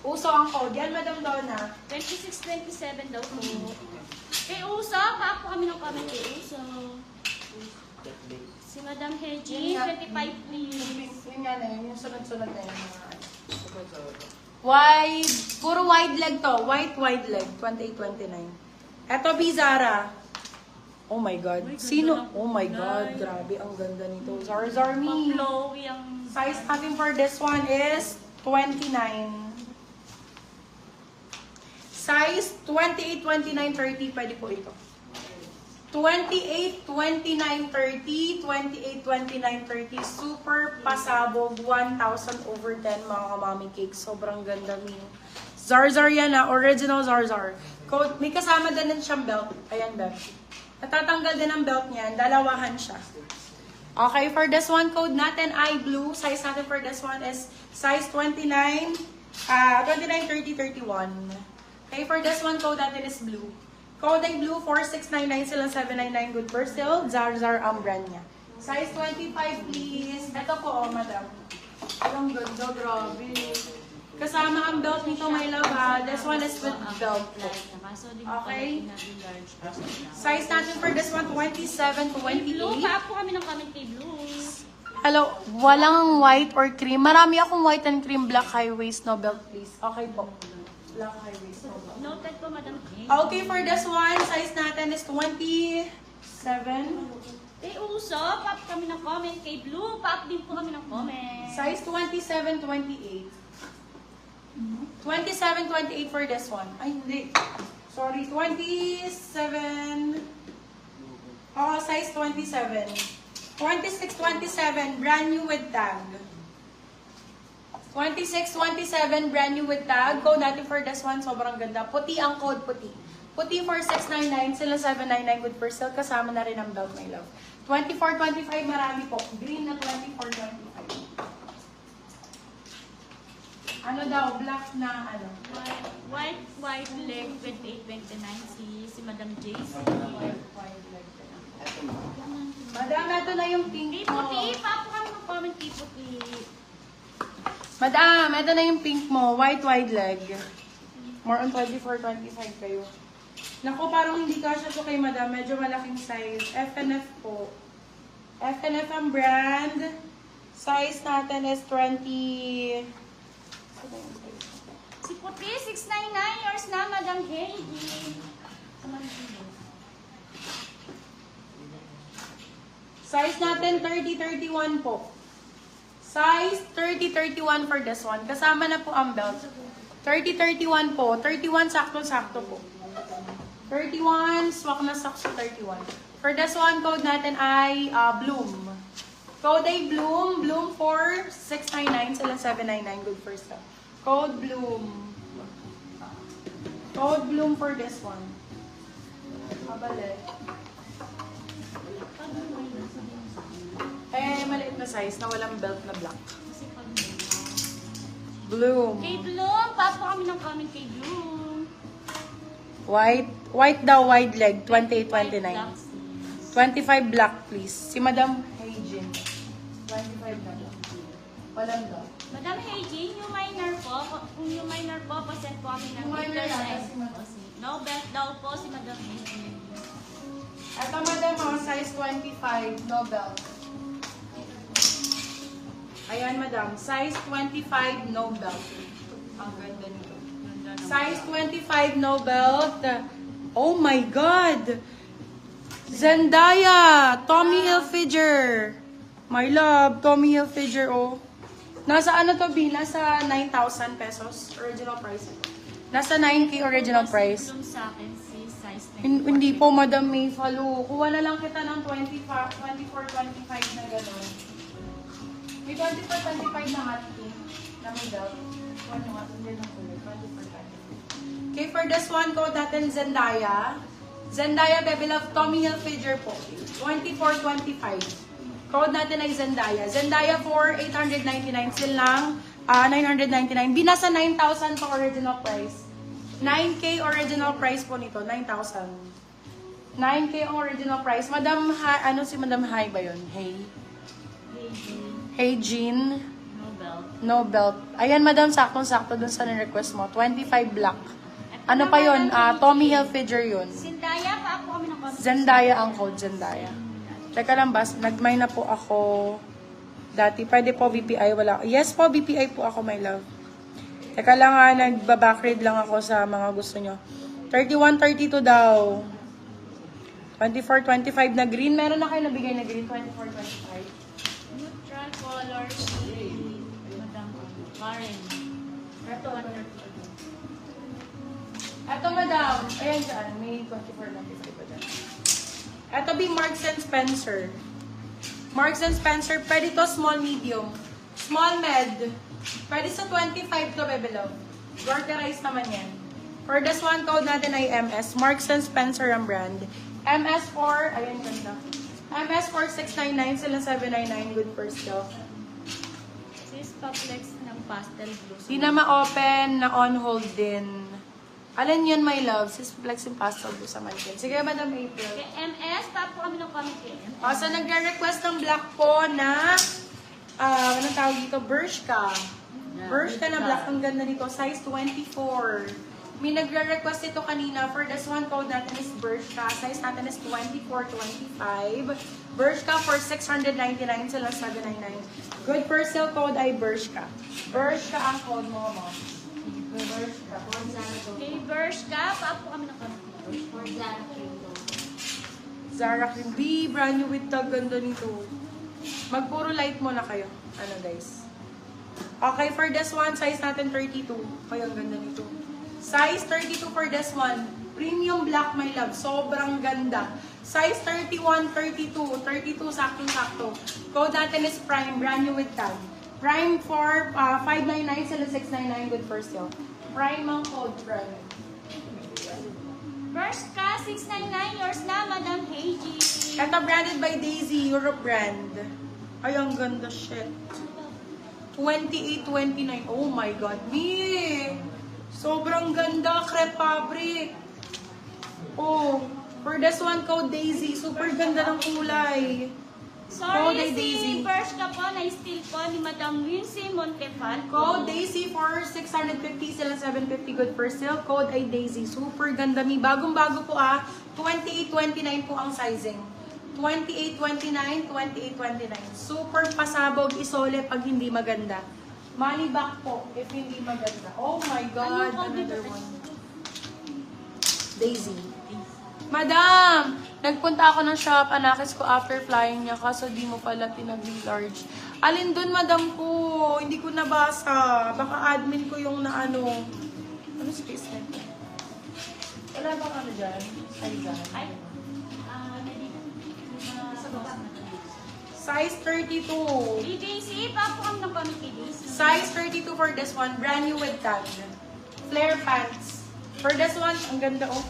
Uso ang code. Yan, Madam Donna. 26-27 daw po. Kay Uso, pa po kami ng comment kay Uso. Si Madam Heji, 25 please. Yun nga na yun. Yung sunod-sunod na yun. Wide. Puro wide leg to. White wide leg. 28-29. Eto, Bizarra. Oh my God. Sino? Oh my God. Grabe, ang ganda nito. Zarzarmi. Pang-flowy ang... Size natin for this one is 29. Size 28, 29, 30. Pwede po ito. 28, 29, 30. 28, 29, 30. Super pasabog. 1,000 over 10 mga kamami cakes. Sobrang ganda niyo. Zarzar yan na. Original Zarzar. Code, may kasama din siyang belt. Ayan, belt. Natatanggal din ang belt niyan. Dalawahan siya. Okay, for this one, code natin ay blue. Size natin for this one is size 29, 29, 30, 31. Okay, for this one, code natin is blue. Code ay blue, 4699 silang 799 good per still. Zarzar ang brand niya. Size 25, please. Ito po, oh, madam. Ang ganda, grabe. Kasama ang belt nito, my love, ha. This one is with belt po. Okay. Size natin for this one, 27 to 28. Blue, pa po kami ng comment kay Blue. Hello, walang white or cream. Marami akong white and cream, black high waist, no belt, please. Okay po. Black high waist, no belt. Noted po, Madam Heji. Okay, for this one, size natin is 27. Kay Uso, pa po kami ng comment. Kay Blue, pa po din po kami ng comment. Size 27, 28. 27, 28 for this one. Ay, hindi. Sorry, 27. Oh, size 27. 26, 27, brand new with tag. 26, 27, brand new with tag. Code natin for this one, sobrang ganda. Puti ang code, puti. Puti for 699, sila 799 good for sale. Kasama na rin ang belt, my love. 24, 25, marami po. Green na 24, 25. Ano daw, black na ano? White leg, 28-29 si Madam JC. White leg. Madam, ito na yung pink mo. Puti, pa po kami ng comment kay Puti. Madam, ito na yung pink mo. White wide leg. More on 24, 25 kayo. Naku, parang hindi kasya to kay madam. Medyo malaking size. FNF po. FNF ang brand. Size natin is 20... Si Puti, 699 yours na, Madam Heidi. Size natin 30-31 po. Size 30-31 for this one. Kasama na po ang belt. 30-31 po. 31 sakto-sakto po. 31, swak na sakto 31. For this one, code natin ay Bloom. Code ay Bloom. Bloom for 699 sila 799. Good for stuff. Code Bloom. Code Bloom for this one. Kabalik. Eh, maliit na size na walang belt na black. Bloom. Kay Bloom, pa po kami ng comment kay Bloom. White daw, wide leg, 28-29. Black. 25 black, please. Si Madam Heijin. 25 na black. Walang daw. Madam Heiji, yung minor po, kung yung minor po, pasend po kami ng Yung minor picture na, size. si Madam. No belt daw po si Madam Heiji. Ito, Madam, size 25, no belt. Ayan, Madam. Size 25, no belt. Ang ganda nito. Size 25, no belt. Oh my God! Zendaya! Tommy Hilfiger! My love, Tommy Hilfiger, oh. Nasa ano to, B? Nasa 9,000 pesos. Original price. Nasa 9K original price. Bloom sa akin si size 10. Hindi po, Madam May Falo. Kuha na lang kita ng 24, 25 na gano'n. May 24, 25 na hot pink na may belt. Ano nga, hindi na kulay. 24, 25. Okay, for this one, code natin Zendaya. Zendaya, baby love, Tommy Hilfiger po. 24, 25. Code natin ay Zendaya. Zendaya for 899 silang 999. Binasa 9,000 po original price. 9K original price po nito. 9,000. 9K ang original price. Madam, ano si Madam Hai ba yun? Hey? Heiji, Hey, Jean. no belt. No belt. Ayan, madam, saktong-sakto dun sa request mo. 25 black. Ano pa yun? Tommy Hilfiger yun. Zendaya, pa po kami ng comment. Zendaya ang code, Zendaya. Teka lang, bas, nagmay na po ako dati. Pwede po BPI, wala. Yes po, BPI po ako, my love. Teka lang nga, nagbabackread lang ako sa mga gusto nyo. 31, 32 daw. 24, 25 na green. Meron na kayo nabigay na green? 24, 25. Neutral color shade. Madam Karen. Ito, Ito, madam. Ayan dyan. May 24, 25 pa dyan. Ito, be Marks and Spencer. Marks and Spencer. Pwede to small, medium. Small, med. Pwede sa 25 to, bebe love. Gorterize naman yan. For this one, code natin ay MS. Marks and Spencer ang brand. MS4, ayan ganda. MS4 699, sila 799, good for skill. Sis Paplex ng pastel blue. Di na ma-open, na on hold din. Alin yun, my love? Sis Flex yung pastel blue sa mankin. Sige, Madam April. Okay, MS, pa po kami ng comment kay MS. So, nagre-request ng black po na, anong tawag dito? Bershka. Bershka na black. Ang ganda nito. Size 24. May nagre-request ito kanina. For this one, code natin is Bershka. Size natin is 24-25. Bershka for 699 sila 799. Good for sale code ay Bershka. Bershka ang code mo, mo. Bershka. Kay Bershka, pa po kami ng comment. Zara Cream. B, brand new with tag. Ganda nito. Magpuro light mo na kayo. Ano, guys? Okay, for this one, size natin 32. Kaya ang ganda nito. Size 32 for this one. Premium black, my love. Sobrang ganda. Size 31, 32. 32, saktong-sakto. Code natin is Prime. Brand new with tag. Prime for 599 sila 699 good for sale. Prime ang code, Prime. Bershka, 699, yours na, Madam Heiji. Ito branded by Daisy, Europe brand. Ay, ang ganda, shit. 28-29. Oh my God, me! Sobrang ganda, crepe fabric. Oh, for this one, code Daisy. Super ganda ng kulay. Code Sorry, ay Daisy. si Bershka po, na-steal po ni Madam Wincy Montefalco. Code Daisy for 650 sila 750 good for sale. Code ay Daisy. Super ganda, mi. Bagong-bago po 28-29 po ang sizing. 28-29, 28-29. Super pasabog, isole pag hindi maganda. Money back po if hindi maganda. Oh my God, another one. Daisy. Madam, nagpunta ako ng shop, anakis ko after flying niya, kaso di mo pala tinag-large. Alin dun, madam ko? Hindi ko nabasa. Baka admin ko yung na ano. Ano space nito? Wala bang ano dyan? Ay, dyan. Ay, sa baba. Size 32. DJC, pa po kami ng comment kay Daisy. Size 32 for this one. Brand new with tag. Flare pants. For this one, ang ganda oh.